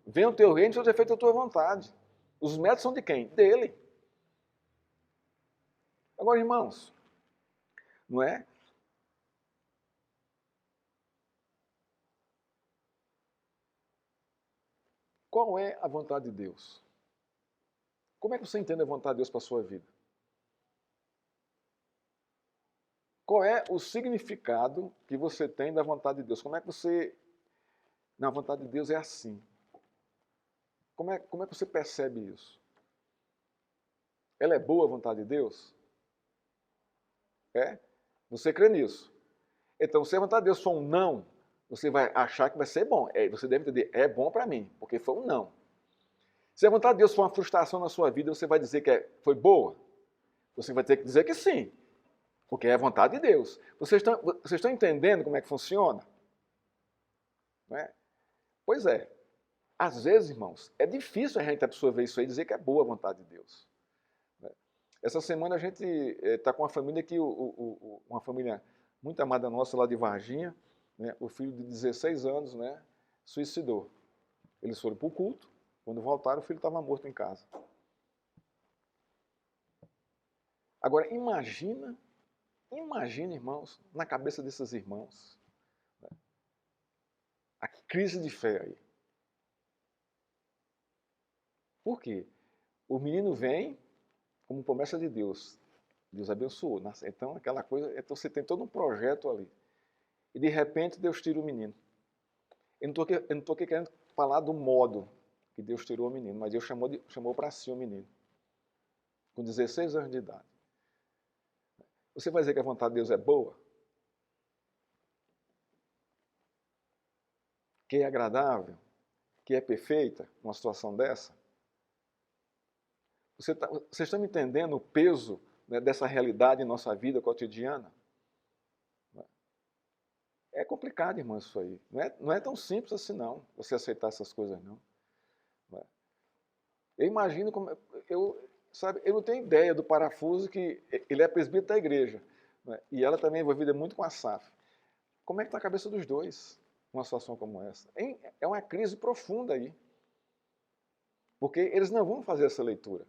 Venha o teu reino, seja feita a tua vontade. Os méritos são de quem? Dele. Agora, irmãos, não é? Qual é a vontade de Deus? Como é que você entende a vontade de Deus para a sua vida? Qual é o significado que você tem da vontade de Deus? Como é que você... Na vontade de Deus é assim. Como é que você percebe isso? Ela é boa a vontade de Deus? É? Você crê nisso? Então, se a vontade de Deus for um não, você vai achar que vai ser bom. Você deve entender, é bom para mim, porque foi um não. Se a vontade de Deus for uma frustração na sua vida, você vai dizer que foi boa? Você vai ter que dizer que sim, porque é a vontade de Deus. Vocês estão entendendo como é que funciona? Não é? Pois é. Às vezes, irmãos, é difícil a gente absorver isso aí e dizer que é boa a vontade de Deus. Essa semana a gente está com uma família que, uma família muito amada nossa lá de Varginha, né, o filho de 16 anos, né, suicidou. Eles foram para o culto, quando voltaram o filho estava morto em casa. Agora, imagina, irmãos, na cabeça desses irmãos, né, a crise de fé aí. Por quê? O menino vem como promessa de Deus. Deus abençoou. Então, aquela coisa, então você tem todo um projeto ali. E de repente Deus tira o menino. Eu não estou aqui querendo falar do modo que Deus tirou o menino, mas Deus chamou para si o menino. Com 16 anos de idade. Você vai dizer que a vontade de Deus é boa? Que é agradável? Que é perfeita numa situação dessa? Vocês estão entendendo o peso, né, dessa realidade em nossa vida cotidiana? É complicado, irmão, isso aí. Não é tão simples assim, não, você aceitar essas coisas, não. Eu imagino como... Eu não tenho ideia do Parafuso, que ele é presbítero da igreja, né, e ela também é envolvida muito com a SAF. Como é que está a cabeça dos dois numa situação como essa? É uma crise profunda aí. Porque eles não vão fazer essa leitura.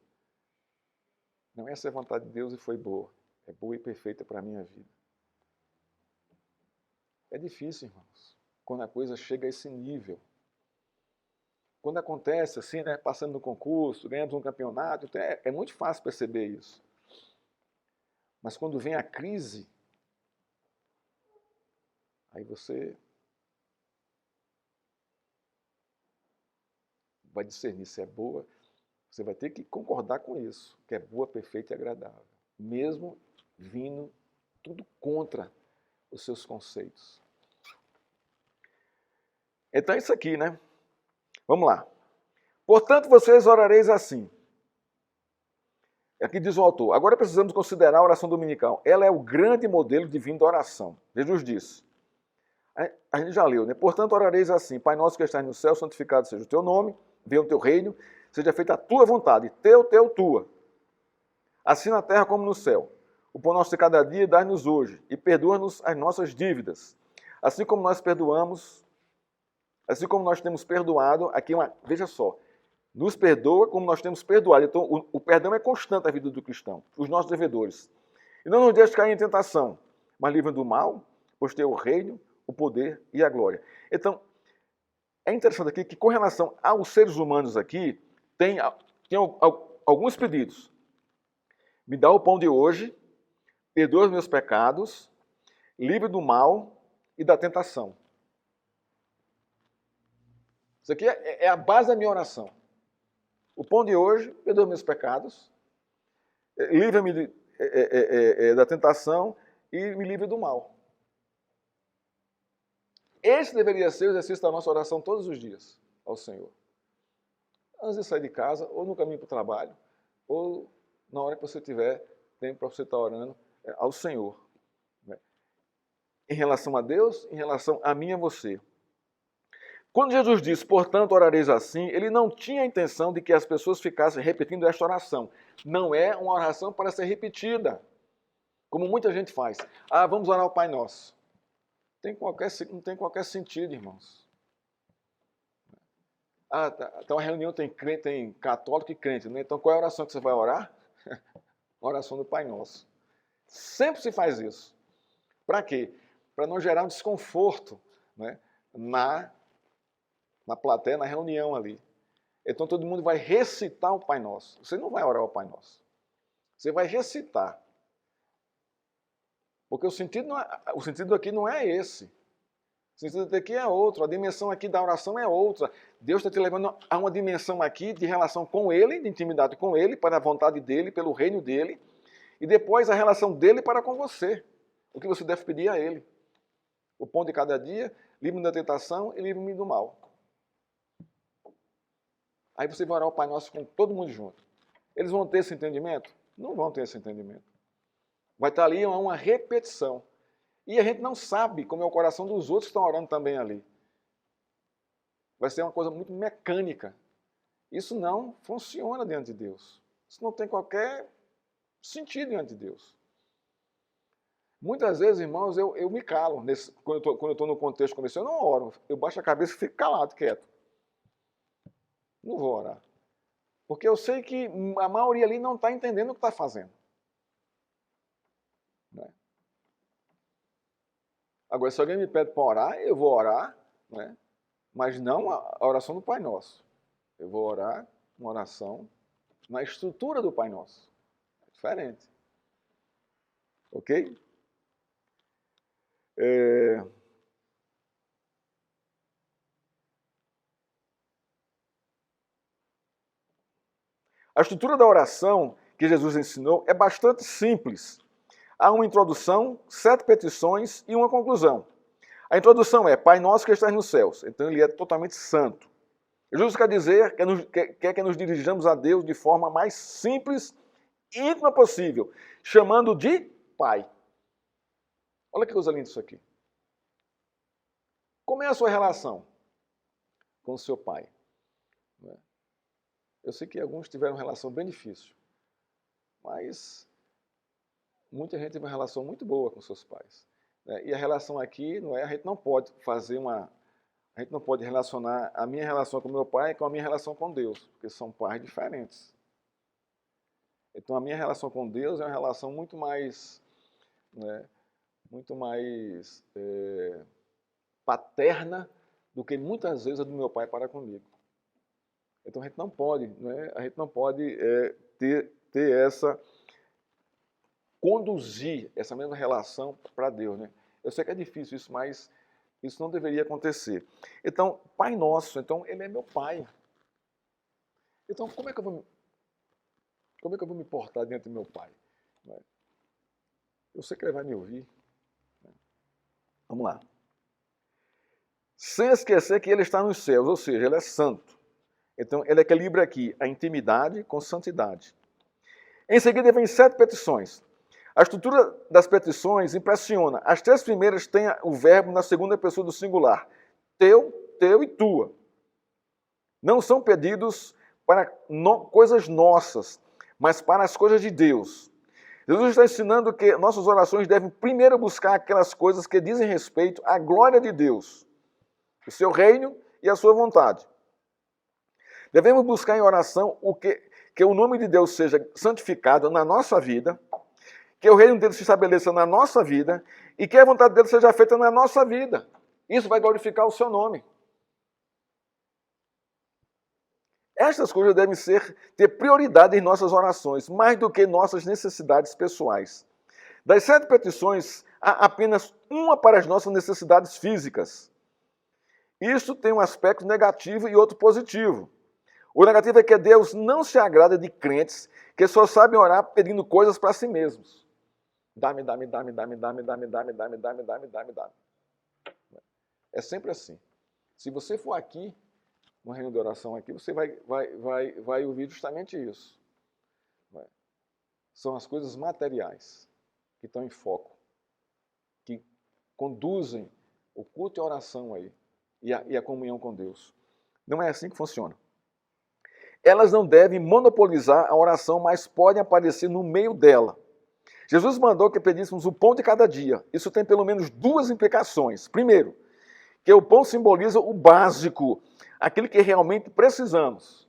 Não, essa é a vontade de Deus e foi boa. É boa e perfeita para a minha vida. É difícil, irmãos, quando a coisa chega a esse nível. Quando acontece assim, né, passando no concurso, ganhamos um campeonato, é muito fácil perceber isso. Mas quando vem a crise, aí você vai discernir se é boa. Você vai ter que concordar com isso, que é boa, perfeita e agradável. Mesmo vindo tudo contra os seus conceitos. Então é isso aqui, né? Vamos lá. Portanto, vocês orareis assim. Aqui diz o autor. Agora precisamos considerar a oração dominical. Ela é o grande modelo divino da oração. Jesus disse. A gente já leu, né? Portanto, orareis assim. Pai nosso que estás no céu, santificado seja o teu nome. Venha o teu reino. Seja feita a tua vontade. Tua. Assim na terra como no céu. O pão nosso de cada dia dá-nos hoje. E perdoa-nos as nossas dívidas. Assim como nós temos perdoado. Aqui veja só. nos perdoa como nós temos perdoado. Então, o perdão é constante na vida do cristão, os nossos devedores. E não nos deixe cair em tentação, mas livra do mal, pois tem o reino, o poder e a glória. Então, é interessante aqui que com relação aos seres humanos aqui, tem alguns pedidos. Me dá o pão de hoje, perdoa os meus pecados, livre do mal e da tentação. Isso aqui é a base da minha oração. O pão de hoje, perdoa os meus pecados, livra-me da tentação e me livre do mal. Esse deveria ser o exercício da nossa oração todos os dias ao Senhor. Antes de sair de casa, ou no caminho para o trabalho, ou na hora que você tiver tempo para você estar orando ao Senhor. Em relação a Deus, em relação a mim e a você. Quando Jesus disse, portanto, orareis assim, ele não tinha a intenção de que as pessoas ficassem repetindo esta oração. Não é uma oração para ser repetida, como muita gente faz. Vamos orar ao Pai Nosso. Não tem qualquer sentido, irmãos. Então a reunião tem católico e crente, né? Então qual é a oração que você vai orar? A oração do Pai Nosso. Sempre se faz isso. Para quê? Para não gerar um desconforto, né, na plateia, na reunião ali. Então todo mundo vai recitar o Pai Nosso. Você não vai orar o Pai Nosso. Você vai recitar. Porque o sentido aqui não é esse. O sentido aqui é outro. A dimensão aqui da oração é outra. Deus está te levando a uma dimensão aqui de relação com Ele, de intimidade com Ele, para a vontade dEle, pelo reino dEle. E depois a relação dEle para com você. O que você deve pedir a Ele. O pão de cada dia, livre-me da tentação e livre-me do mal. Aí você vai orar o Pai Nosso com todo mundo junto. Eles vão ter esse entendimento? Não vão ter esse entendimento. Vai estar ali uma repetição. E a gente não sabe como é o coração dos outros que estão orando também ali. Vai ser uma coisa muito mecânica. Isso não funciona diante de Deus. Isso não tem qualquer sentido diante de Deus. Muitas vezes, irmãos, eu me calo. Quando eu estou no contexto comercial, eu não oro. Eu baixo a cabeça e fico calado, quieto. Não vou orar. Porque eu sei que a maioria ali não está entendendo o que está fazendo. Né? Agora, se alguém me pede para orar, eu vou orar, né? Mas não a oração do Pai Nosso. Eu vou orar uma oração na estrutura do Pai Nosso. É diferente. Ok? A estrutura da oração que Jesus ensinou é bastante simples. Há uma introdução, 7 petições e uma conclusão. A introdução é Pai Nosso que estás nos céus. Então ele é totalmente santo. Jesus quer dizer que nos dirijamos a Deus de forma mais simples e íntima possível, chamando de Pai. Olha que coisa linda isso aqui. Como é a sua relação com o seu pai? Eu sei que alguns tiveram uma relação bem difícil, mas muita gente teve uma relação muito boa com seus pais. E a relação aqui, a gente não pode a gente não pode relacionar a minha relação com meu pai com a minha relação com Deus, porque são pais diferentes. Então a minha relação com Deus é uma relação muito mais, paterna do que muitas vezes a do meu pai para comigo. Então a gente não pode, conduzir essa mesma relação para Deus, né? Eu sei que é difícil isso, mas isso não deveria acontecer. Então, Pai Nosso, então ele é meu pai. Então, como é que eu vou me portar diante do meu pai? Eu sei que ele vai me ouvir. Vamos lá. Sem esquecer que ele está nos céus, ou seja, ele é santo. Então, ele equilibra aqui a intimidade com santidade. Em seguida, vem 7 petições. A estrutura das petições impressiona. As 3 primeiras têm o verbo na segunda pessoa do singular. Teu, teu e tua. Não são pedidos para coisas nossas, mas para as coisas de Deus. Jesus está ensinando que nossas orações devem primeiro buscar aquelas coisas que dizem respeito à glória de Deus, o seu reino e a sua vontade. Devemos buscar em oração que o nome de Deus seja santificado na nossa vida, que o reino dele se estabeleça na nossa vida e que a vontade dele seja feita na nossa vida. Isso vai glorificar o seu nome. Estas coisas devem ter prioridade em nossas orações, mais do que nossas necessidades pessoais. Das 7 petições, há apenas uma para as nossas necessidades físicas. Isso tem um aspecto negativo e outro positivo. O negativo é que Deus não se agrada de crentes que só sabem orar pedindo coisas para si mesmos. Dá-me, dá-me, dá-me, dá-me, dá-me, dá-me, dá-me, dá-me, dá-me, dá-me, dá-me, dá-me. É sempre assim. Se você for aqui, no reino de oração aqui, você vai ouvir justamente isso. São as coisas materiais que estão em foco, que conduzem o culto e a oração aí, e a comunhão com Deus. Não é assim que funciona. Elas não devem monopolizar a oração, mas podem aparecer no meio dela. Jesus mandou que pedíssemos o pão de cada dia. Isso tem pelo menos 2 implicações. Primeiro, que o pão simboliza o básico, aquilo que realmente precisamos.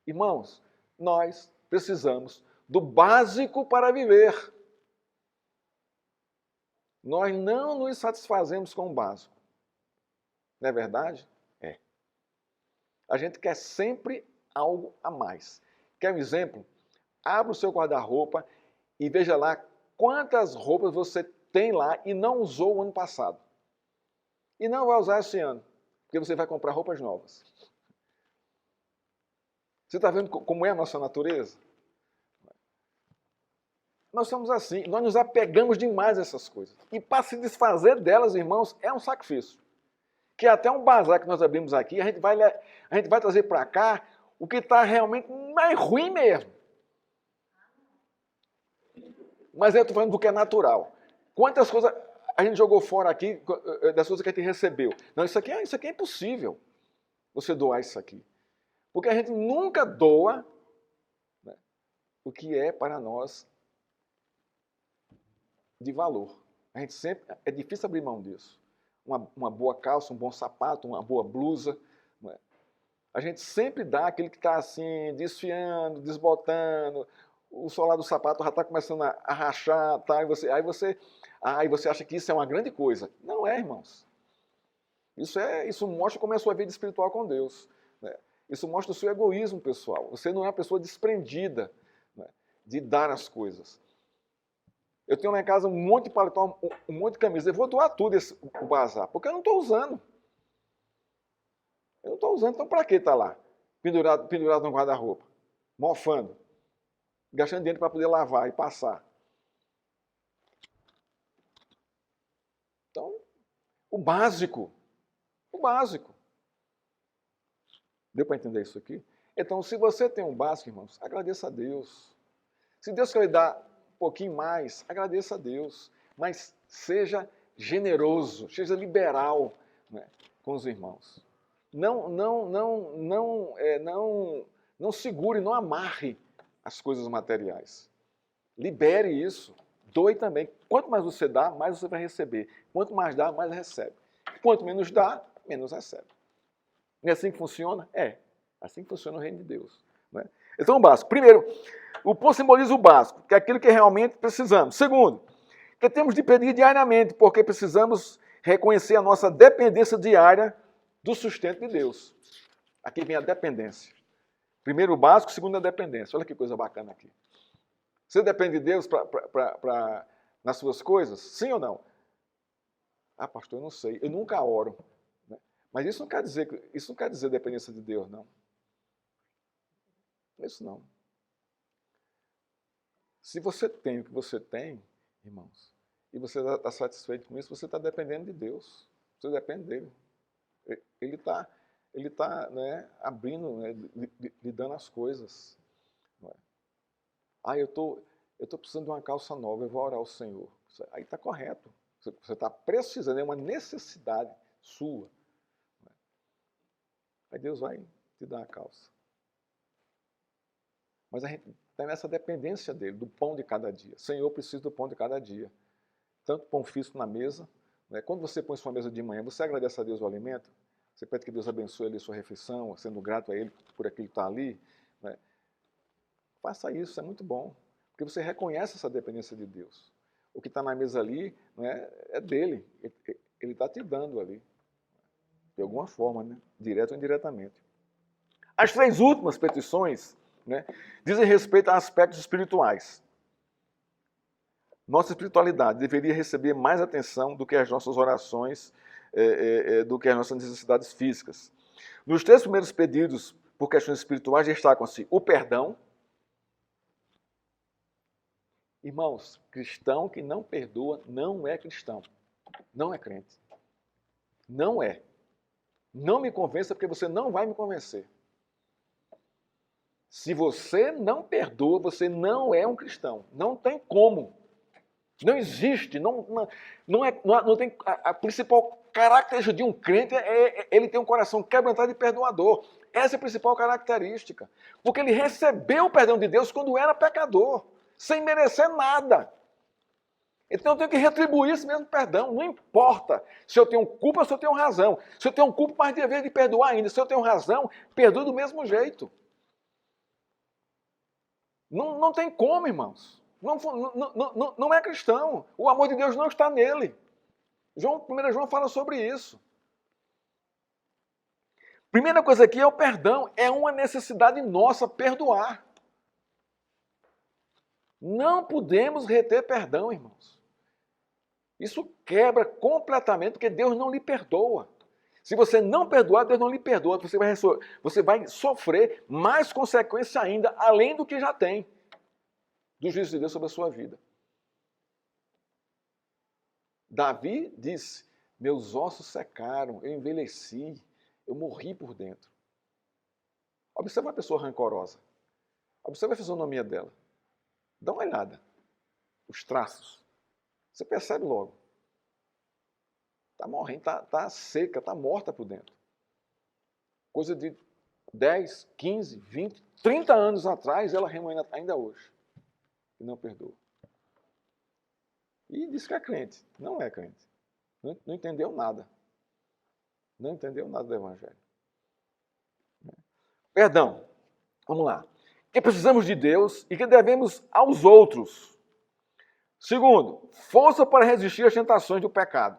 Irmãos, nós precisamos do básico para viver. Nós não nos satisfazemos com o básico. Não é verdade? É. A gente quer sempre algo a mais. Quer um exemplo? Abra o seu guarda-roupa e veja lá quantas roupas você tem lá e não usou o ano passado. E não vai usar esse ano, porque você vai comprar roupas novas. Você está vendo como é a nossa natureza? Nós somos assim, nós nos apegamos demais a essas coisas. E para se desfazer delas, irmãos, é um sacrifício. Que até um bazar que nós abrimos aqui, a gente vai trazer para cá o que está realmente mais ruim mesmo. Mas eu estou falando do que é natural. Quantas coisas a gente jogou fora aqui, das coisas que a gente recebeu? Não, isso aqui é impossível, você doar isso aqui. Porque a gente nunca doa, né, o que é para nós de valor. A gente sempre, é difícil abrir mão disso. Uma boa calça, um bom sapato, uma boa blusa. Né? A gente sempre dá aquele que está assim, desfiando, desbotando, o solar do sapato já está começando a rachar, tá? Aí você acha que isso é uma grande coisa. Não é, irmãos. Isso mostra como é a sua vida espiritual com Deus. Né? Isso mostra o seu egoísmo pessoal. Você não é uma pessoa desprendida, né, de dar as coisas. Eu tenho lá em casa um monte de paletó, um monte de camisa. Eu vou doar tudo o bazar, porque eu não estou usando. Eu não estou usando, então para que está lá? Pendurado no guarda-roupa, mofando, gastando dinheiro para poder lavar e passar. Então, o básico. Deu para entender isso aqui? Então, se você tem um básico, irmãos, agradeça a Deus. Se Deus quer lhe dar um pouquinho mais, agradeça a Deus. Mas seja generoso, seja liberal, né, com os irmãos. Não segure, não amarre as coisas materiais. Libere isso. Doe também. Quanto mais você dá, mais você vai receber. Quanto mais dá, mais recebe. Quanto menos dá, menos recebe. Não é assim que funciona? É. Assim que funciona o reino de Deus. Né? Então, o básico. Primeiro, o pão simboliza o básico, que é aquilo que realmente precisamos. Segundo, que temos de pedir diariamente, porque precisamos reconhecer a nossa dependência diária do sustento de Deus. Aqui vem a dependência. Primeiro o básico, segundo a dependência. Olha que coisa bacana aqui. Você depende de Deus nas suas coisas? Sim ou não? Ah, pastor, eu não sei. Eu nunca oro. Né? Mas isso não quer dizer dependência de Deus, não. Isso não. Se você tem o que você tem, irmãos, e você está satisfeito com isso, você está dependendo de Deus. Você depende dele. Ele está, né, abrindo, né, lhe dando as coisas. Não é? Ah, eu tô precisando de uma calça nova, eu vou orar ao Senhor. Aí está correto. Você está precisando, é uma necessidade sua. Não é? Aí Deus vai te dar a calça. Mas a gente está nessa dependência dele, do pão de cada dia. Senhor, eu preciso do pão de cada dia. Tanto pão físico na mesa. Né? Quando você põe sua mesa de manhã, você agradece a Deus o alimento? Você pede que Deus abençoe ali a sua refeição, sendo grato a Ele por aquilo que está ali. Né? Faça isso, é muito bom. Porque você reconhece essa dependência de Deus. O que está na mesa ali, né, é dele. Ele está te dando ali. De alguma forma, né? Direto ou indiretamente. As 3 últimas petições, né, dizem respeito a aspectos espirituais. Nossa espiritualidade deveria receber mais atenção do que as nossas orações, do que as nossas necessidades físicas. Nos 3 primeiros pedidos por questões espirituais destacam-se o perdão. Irmãos, cristão que não perdoa não é cristão, não é crente. Não é. Não me convença porque você não vai me convencer. Se você não perdoa, você não é um cristão. Não tem como. Não existe. Não tem, a principal característica de um crente é ele ter um coração quebrantado e perdoador. Essa é a principal característica. Porque ele recebeu o perdão de Deus quando era pecador, sem merecer nada. Então eu tenho que retribuir esse mesmo perdão. Não importa se eu tenho culpa ou se eu tenho razão. Se eu tenho culpa, mais dever de perdoar ainda. Se eu tenho razão, perdoo do mesmo jeito. Não tem como, irmãos. Não é cristão. O amor de Deus não está nele. 1 João fala sobre isso. Primeira coisa aqui é o perdão. É uma necessidade nossa perdoar. Não podemos reter perdão, irmãos. Isso quebra completamente, porque Deus não lhe perdoa. Se você não perdoar, Deus não lhe perdoa. Você vai sofrer mais consequência ainda, além do que já tem, do juízo de Deus sobre a sua vida. Davi disse, meus ossos secaram, eu envelheci, eu morri por dentro. Observe uma pessoa rancorosa. Observe a fisionomia dela. Dá uma olhada. Os traços. Você percebe logo. Está morrendo, está seca, está morta por dentro. Coisa de 10, 15, 20, 30 anos atrás, ela remoendo ainda hoje. E não perdoa. E diz que é crente. Não é crente. Não entendeu nada. Não entendeu nada do Evangelho. Perdão. Vamos lá. Que precisamos de Deus e que devemos aos outros. Segundo, força para resistir às tentações do pecado.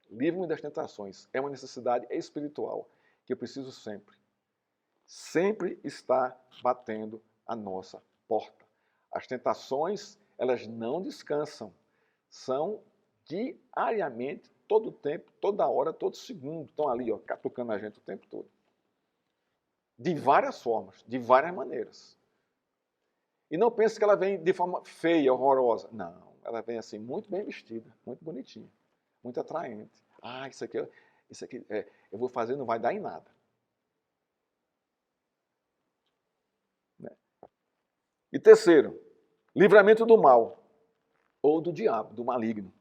Livre-me das tentações. É uma necessidade espiritual que eu preciso sempre estar batendo a nossa porta. As tentações, elas não descansam. São diariamente, todo o tempo, toda hora, todo segundo. Estão ali, ó, catucando a gente o tempo todo. De várias formas, de várias maneiras. E não pense que ela vem de forma feia, horrorosa. Não, ela vem assim, muito bem vestida, muito bonitinha, muito atraente. Ah, isso aqui eu vou fazer, não vai dar em nada. Né? E terceiro, livramento do mal, ou do diabo, do maligno.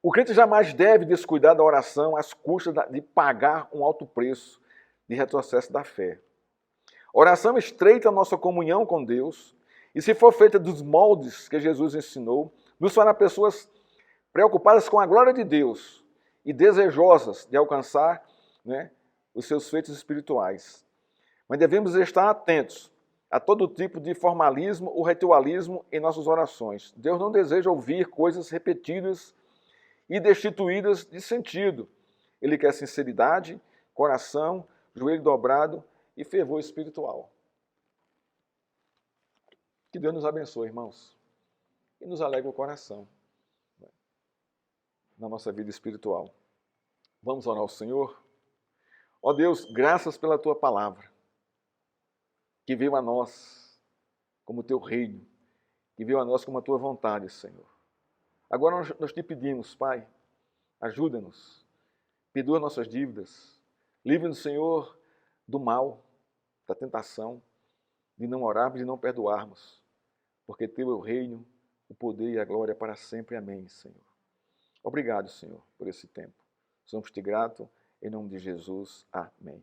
O crente jamais deve descuidar da oração às custas de pagar um alto preço de retrocesso da fé. Oração estreita a nossa comunhão com Deus e, se for feita dos moldes que Jesus ensinou, nos fará pessoas preocupadas com a glória de Deus e desejosas de alcançar, né, os seus feitos espirituais. Mas devemos estar atentos a todo tipo de formalismo ou ritualismo em nossas orações. Deus não deseja ouvir coisas repetidas e destituídas de sentido. Ele quer sinceridade, coração, joelho dobrado e fervor espiritual. Que Deus nos abençoe, irmãos, e nos alegre o coração na nossa vida espiritual. Vamos orar ao Senhor? Ó Deus, graças pela Tua palavra, que veio a nós como Teu reino, que veio a nós como a Tua vontade, Senhor. Agora nós te pedimos, Pai, ajuda-nos, perdoa nossas dívidas, livre-nos, Senhor, do mal, da tentação, de não orarmos e de não perdoarmos, porque Teu é o reino, o poder e a glória para sempre. Amém, Senhor. Obrigado, Senhor, por esse tempo. Somos-te gratos, em nome de Jesus. Amém.